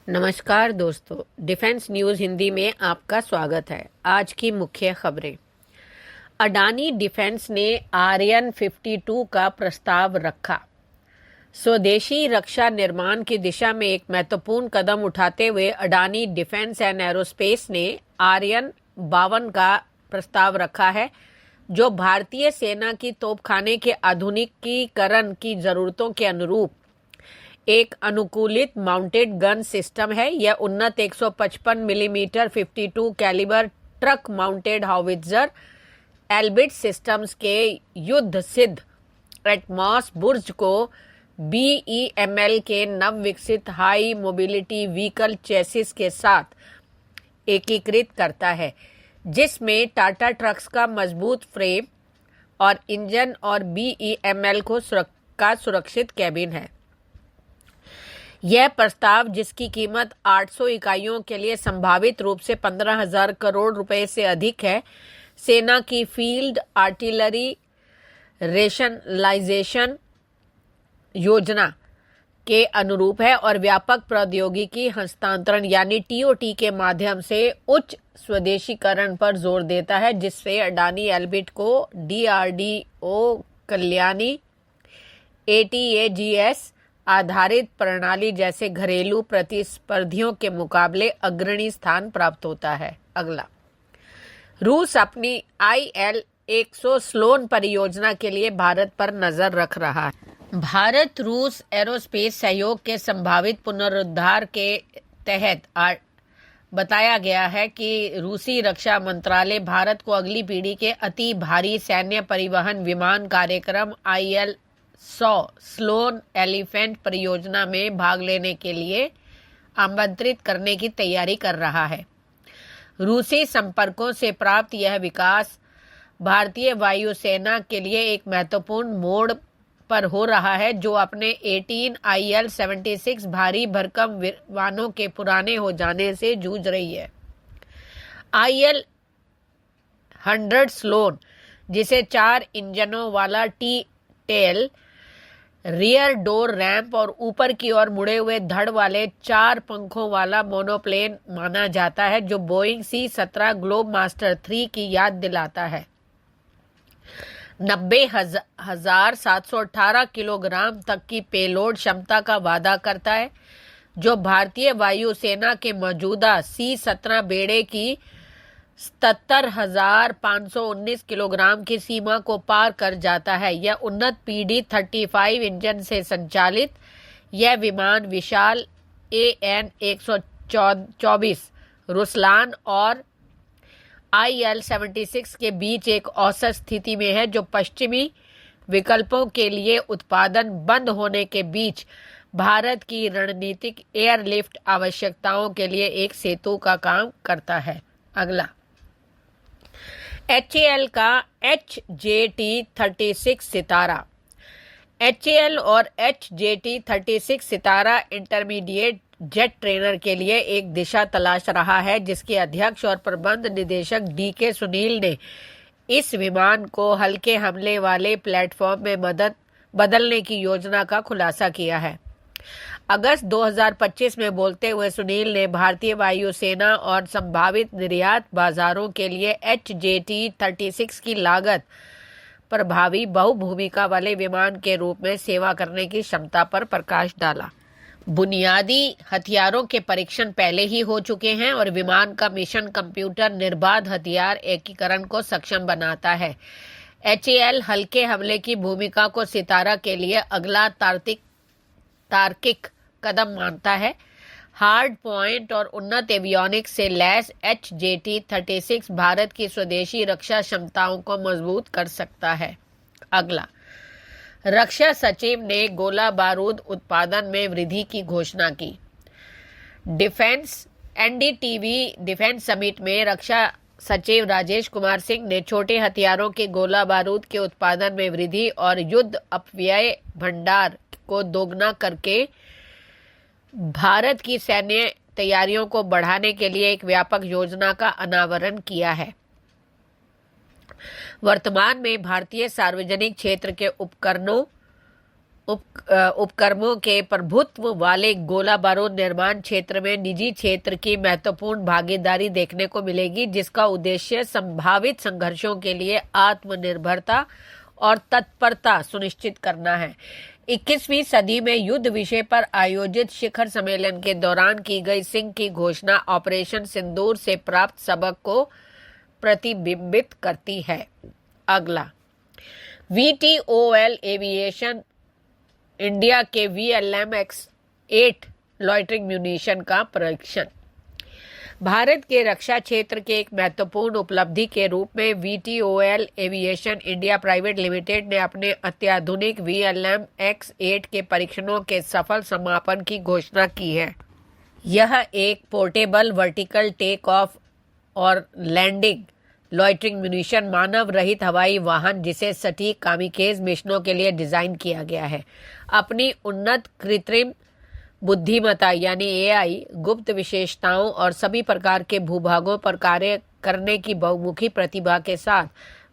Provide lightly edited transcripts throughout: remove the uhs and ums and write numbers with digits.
नमस्कार दोस्तों, defence news Hindi में आपका स्वागत है। आज की मुख्य खबरें। अडानी डिफेंस ने आर्यन 52 का प्रस्ताव रखा। स्वदेशी रक्षा निर्माण की दिशा में एक महत्वपूर्ण कदम उठाते हुए अडानी डिफेंस एंड एरोस्पेस ने आर्यन 52 का प्रस्ताव रखा है, जो भारतीय सेना की तोपखाने के आधुनिकीकरण की जरूरतों के अनुरूप एक अनुकूलित माउंटेड गन सिस्टम है। यह उन्नत 155 millimetre 52 calibre truck mounted howitzer Elbit systems के युद्ध सिद्ध एटमॉस बुर्ज को BEML के नव विकसित हाई मोबिलिटी व्हीकल चेसिस के साथ एकीकृत करता है, जिसमें टाटा ट्रक्स का मजबूत फ्रेम और इंजन और BEML का सुरक्षित कैबिन है। यह प्रस्ताव, जिसकी कीमत 800 इकाइयों के लिए संभावित रूप से 15,000 करोड़ रुपए से अधिक है, सेना की फील्ड आर्टिलरी रेशनलाइजेशन योजना के अनुरूप है और व्यापक प्रौद्योगिकी हस्तांतरण यानी TOT के माध्यम से उच्च स्वदेशीकरण पर जोर देता है, जिससे अडानी एल्बिट को DRDO कल्याणी ATAGS आधारित प्रणाली जैसे घरेलू प्रतिस्पर्धियों के मुकाबले अग्रणी स्थान प्राप्त होता है। अगला, रूस अपनी IL-100 स्लोन परियोजना के लिए भारत पर नजर रख रहा है। भारत रूस एरोस्पेस सहयोग के संभावित पुनरुद्धार के तहत बताया गया है कि रूसी रक्षा मंत्रालय भारत को अगली पीढ़ी के अति भारी सैन्य परिवहन विमान कार्यक्रम IL-100 स्लोन एलिफेंट परियोजना में भाग लेने के लिए आमंत्रित करने की तैयारी कर रहा है। रूसी संपर्कों से प्राप्त यह विकास भारतीय वायुसेना के लिए एक महत्वपूर्ण मोड़ पर हो रहा है, जो अपने 18 IL-76 भारी भरकम विमानों के पुराने हो जाने से जूझ रही है। IL-100 स्लोन, जिसे 4 इंजनों वाला टी-टेल, रियर डोर रैंप और ऊपर की ओर मुड़े हुए धड़ वाले 4 पंखों वाला मोनोप्लेन माना जाता है, जो बोइंग C-17 ग्लोब मास्टर 3 की याद दिलाता है। 90,718 किलोग्राम तक की पेलोड क्षमता का वादा करता है, जो भारतीय वायुसेना के मौजूदा C-17 बेड़े की 77,519 किलोग्राम की सीमा को पार कर जाता है। यह उन्नत पीढ़ी 35 इंजन से संचालित यह विमान विशाल AN-124 रुसलान और IL-76 के बीच एक औसत स्थिति में है, जो पश्चिमी विकल्पों के लिए उत्पादन बंद होने के बीच भारत की रणनीतिक एयरलिफ्ट आवश्यकताओं के लिए एक सेतु का काम करता है। अगला, HAL का HJT-36 सितारा। HAL और HJT-36 सितारा इंटरमीडिएट जेट ट्रेनर के लिए एक दिशा तलाश रहा है, जिसके अध्यक्ष और प्रबंध निदेशक DK सुनील ने इस विमान को हल्के हमले वाले प्लेटफॉर्म में बदलने की योजना का खुलासा किया है। अगस्त 2025 में बोलते हुए सुनील ने भारतीय वायुसेना और संभावित निर्यात बाजारों के लिए HJT-36 की लागत प्रभावी बहुभूमिका वाले विमान के रूप में सेवा करने की क्षमता पर प्रकाश डाला। बुनियादी हथियारों के परीक्षण पहले ही हो चुके हैं और विमान का मिशन कंप्यूटर निर्बाध हथियार एकीकरण को सक्षम बनाता है। HAL हल्के हमले की भूमिका को सितारा के लिए अगला तार्किक कदम मानता है। हार्ड पॉइंट और उन्नत एवियोनिक्स से लैस HJT-36 भारत की स्वदेशी रक्षा क्षमताओं को मजबूत कर सकता है। अगला, रक्षा सचिव ने गोला बारूद उत्पादन में वृद्धि की घोषणा की। NDTV डिफेंस समिट में रक्षा सचिव राजेश कुमार सिंह ने छोटे हथियारों के गोला बारूद के उत्पादन में वृद्धि और युद्ध अपव्यय भंडार को दोगुना करके भारत की सैन्य तैयारियों को बढ़ाने के लिए एक व्यापक योजना का अनावरण किया है। वर्तमान में भारतीय सार्वजनिक क्षेत्र के उपकरणों उपक्रमों के प्रभुत्व वाले गोला बारूद निर्माण क्षेत्र में निजी क्षेत्र की महत्वपूर्ण भागीदारी देखने को मिलेगी, जिसका उद्देश्य संभावित संघर्षों के लिए आत्मनिर्भरता और तत्परता सुनिश्चित करना है। 21वीं सदी में युद्ध विषय पर आयोजित शिखर सम्मेलन के दौरान की गई सिंह की घोषणा ऑपरेशन सिंदूर से प्राप्त सबक को प्रतिबिंबित करती है। अगला, VTOL एविएशन इंडिया के VLMX-8 लॉइटरिंग म्यूनिशन का परीक्षण। भारत के रक्षा क्षेत्र के एक महत्वपूर्ण उपलब्धि के रूप में VTOL aviation India private limited ने अपने अत्याधुनिक VLMX-8 के परीक्षणों के सफल समापन की घोषणा की है। यह एक पोर्टेबल वर्टिकल टेक ऑफ और लैंडिंग लॉइटरिंग म्यूनिशन मानव रहित हवाई वाहन जिसे सटीक कामिकेज मिशनों के लिए डिजाइन किया गया है, अपनी उन्नत कृत्रिम बुद्धिमत्ता यानी AI, गुप्त विशेषताओं और सभी प्रकार के भूभागों पर कार्य करने की बहुमुखी प्रतिभा के साथ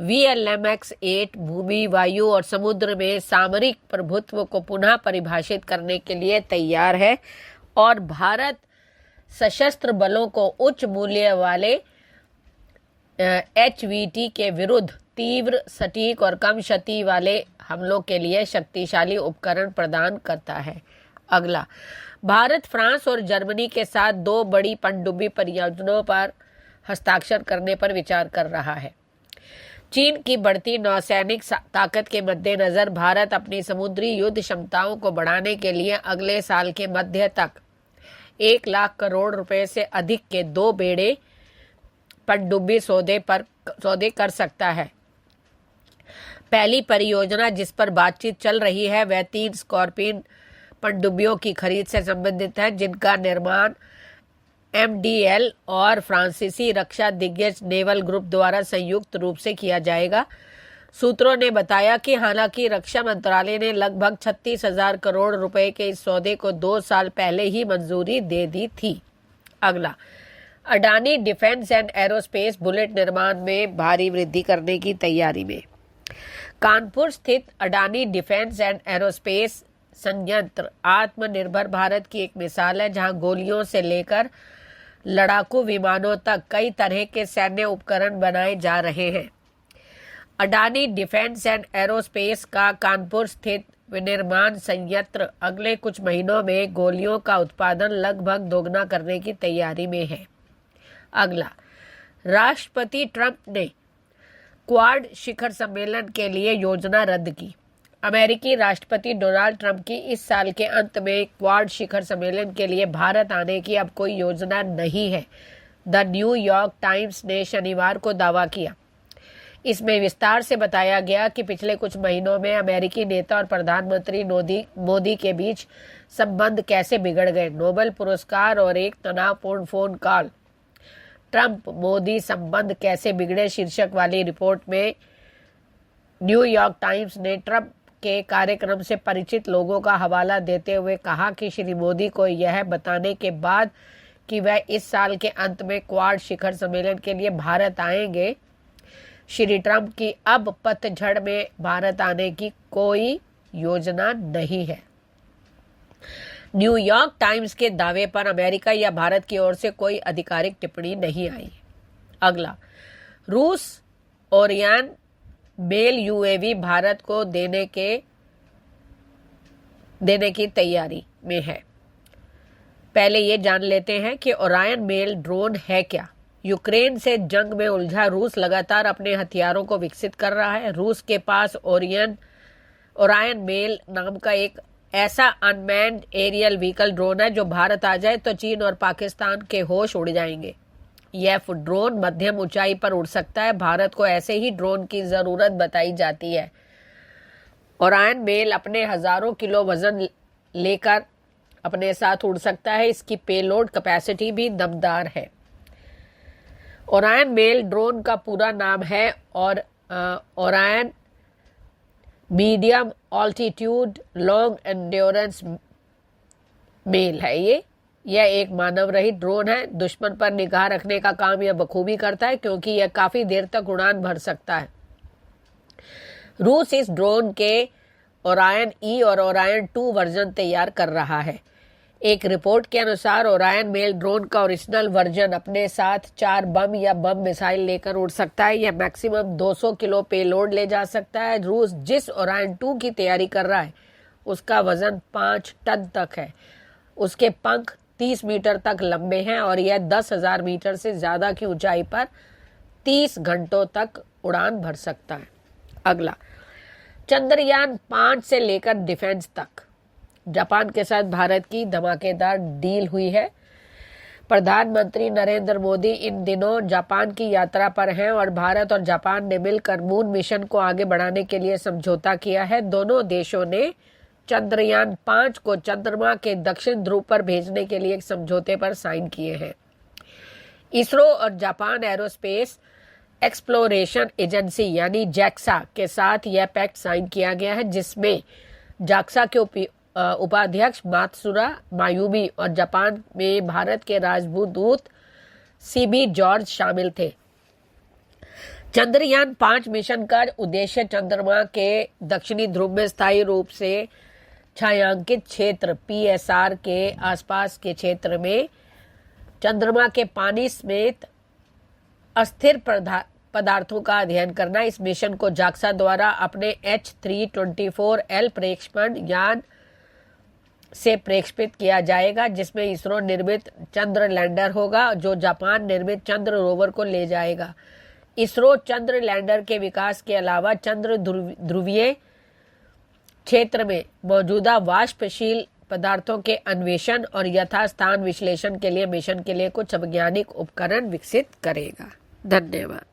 VLMX-8 भूमि, वायु और समुद्र में सामरिक प्रभुत्व को पुनः परिभाषित करने के लिए तैयार है और भारत सशस्त्र बलों को उच्च मूल्य वाले HVT के विरुद्ध तीव्र, सटीक और कम क्षति वाले हमलों के लिए शक्तिशाली उपकरण प्रदान करता है। अगला, भारत फ्रांस और जर्मनी के साथ 2 बड़ी पनडुब्बी परियोजनाओं पर हस्ताक्षर करने पर विचार कर रहा है। चीन की बढ़ती नौसैनिक ताकत के मद्देनजर भारत अपनी समुद्री युद्ध क्षमताओं को बढ़ाने के लिए अगले साल के मध्य तक 1 लाख करोड़ रुपए से अधिक के 2 बेड़े पनडुब्बी सौदे कर सकता है। पहली परियोजना जिस पर बातचीत चल रही है वह 3 स्कॉर्पियन पनडुब्बियों की खरीद से संबंधित है, जिनका निर्माण MDL और फ्रांसीसी रक्षा दिग्गज नेवल ग्रुप द्वारा संयुक्त रूप से किया जाएगा। सूत्रों ने बताया कि हालांकि रक्षा मंत्रालय ने लगभग 36,000 करोड़ रुपए के इस सौदे को 2 साल पहले ही मंजूरी दे दी थी। अगला, Adani defence and aerospace bullet निर्माण में भारी वृद्धि करने की तैयारी में। कानपुर स्थित अडानी डिफेंस एंड एरोस्पेस संयंत्र आत्मनिर्भर भारत की एक मिसाल है, जहां गोलियों से लेकर लड़ाकू विमानों तक कई तरह के सैन्य उपकरण बनाए जा रहे हैं। अडानी डिफेंस एंड एरोस्पेस का कानपुर स्थित विनिर्माण संयंत्र अगले कुछ महीनों में गोलियों का उत्पादन लगभग दोगुना करने की तैयारी में है। अगला, राष्ट्रपति ट्रंप ने क्वाड शिखर सम्मेलन के लिए योजना रद्द की। अमेरिकी राष्ट्रपति डोनाल्ड ट्रंप की इस साल के अंत में क्वाड शिखर सम्मेलन के लिए भारत आने की अब कोई योजना नहीं है, द न्यूयॉर्क टाइम्स ने शनिवार को दावा किया। इसमें विस्तार से बताया गया कि पिछले कुछ महीनों में अमेरिकी नेता और प्रधानमंत्री मोदी के बीच संबंध कैसे बिगड़ गए। नोबेल पुरस्कार और एक तनावपूर्ण फोन कॉल, ट्रंप मोदी संबंध कैसे बिगड़े शीर्षक वाली रिपोर्ट में न्यूयॉर्क टाइम्स ने ट्रंप के कार्यक्रम से परिचित लोगों का हवाला देते हुए कहा कि श्री मोदी को यह बताने के बाद कि वह इस साल के अंत में क्वाड शिखर सम्मेलन के लिए भारत आएंगे, श्री ट्रंप की अब पतझड़ में भारत आने की कोई योजना नहीं है। न्यूयॉर्क टाइम्स के दावे पर अमेरिका या भारत की ओर से कोई आधिकारिक टिप्पणी नहीं आई। अगला, रूस ओरियन बेल UAV भारत को देने की तैयारी में है। पहले ये जान लेते हैं कि ओरायन मेल ड्रोन है क्या। यूक्रेन से जंग में उलझा रूस लगातार अपने हथियारों को विकसित कर रहा है। रूस के पास ओरायन मेल नाम का एक ऐसा अनमैन्ड एरियल व्हीकल ड्रोन है जो भारत आ जाए तो चीन और पाकिस्तान के होश उड़ जाएंगे। यह ड्रोन मध्यम ऊंचाई पर उड़ सकता है। भारत को ऐसे ही ड्रोन की जरूरत बताई जाती है। ओरायन मेल अपने हजारों किलो वजन लेकर अपने साथ उड़ सकता है। इसकी पेलोड कैपेसिटी भी दमदार है। ओरायन मेल ड्रोन का पूरा नाम है और Orion medium altitude long endurance male है। यह एक मानव रहित ड्रोन है। दुश्मन पर निगाह रखने का काम यह बखूबी करता है क्योंकि यह काफी देर तक उड़ान भर सकता है। रूस इस ड्रोन के ओरायन ई और ओरायन 2 वर्जन तैयार कर रहा है। एक रिपोर्ट के अनुसार ओरायन मेल ड्रोन का ओरिजिनल वर्जन अपने साथ 4 बम या बम मिसाइल लेकर उड़ सकता है। यह मैक्सिमम 200 किलो पेलोड ले जा सकता है। रूस जिस ओरायन 2 की तैयारी कर रहा है उसका वजन 5 टन तक है। उसके पंख 30 मीटर तक लंबे हैं और यह 10,000 मीटर से ज्यादा की ऊंचाई पर 30 घंटों तक उड़ान भर सकता है। अगला, चंद्रयान 5 से लेकर डिफेंस तक जापान के साथ भारत की धमाकेदार डील हुई है। प्रधानमंत्री नरेंद्र मोदी इन दिनों जापान की यात्रा पर हैं और भारत और जापान ने मिलकर मून मिशन को आगे बढ़ाने के लिए समझौता किया है। दोनों देशों ने चंद्रयान 5 को चंद्रमा के दक्षिण ध्रुव पर भेजने के लिए एक समझौते पर साइन किए हैं। इसरो और जापान एरोस्पेस एक्सप्लोरेशन एजेंसी यानी जैक्सा के साथ यह पैक्ट साइन किया गया है, जिसमें जाक्सा के उपाध्यक्ष मात्सुरा मायुमी और जापान में भारत के राजदूत सीबी जॉर्ज शामिल थे। चंद्रयान 5 मिशन का उद्देश्य चंद्रमा के दक्षिणी ध्रुव में स्थायी रूप से छायांकित क्षेत्र पीएसआर के आसपास के क्षेत्र में चंद्रमा के पानी समेत अस्थिर पदार्थों का अध्ययन करना। इस मिशन को जाक्सा द्वारा अपने H324L प्रक्षेपण यान से प्रक्षेपित किया जाएगा, जिसमें इसरो निर्मित चंद्र लैंडर होगा जो जापान निर्मित चंद्र रोवर को ले जाएगा। इसरो चंद्र लैंडर के विकास के अलावा चंद्र ध्रुवीय क्षेत्र में मौजूदा वाष्पशील पदार्थों के अन्वेषण और यथास्थान विश्लेषण के लिए मिशन के लिए कुछ वैज्ञानिक उपकरण विकसित करेगा। धन्यवाद।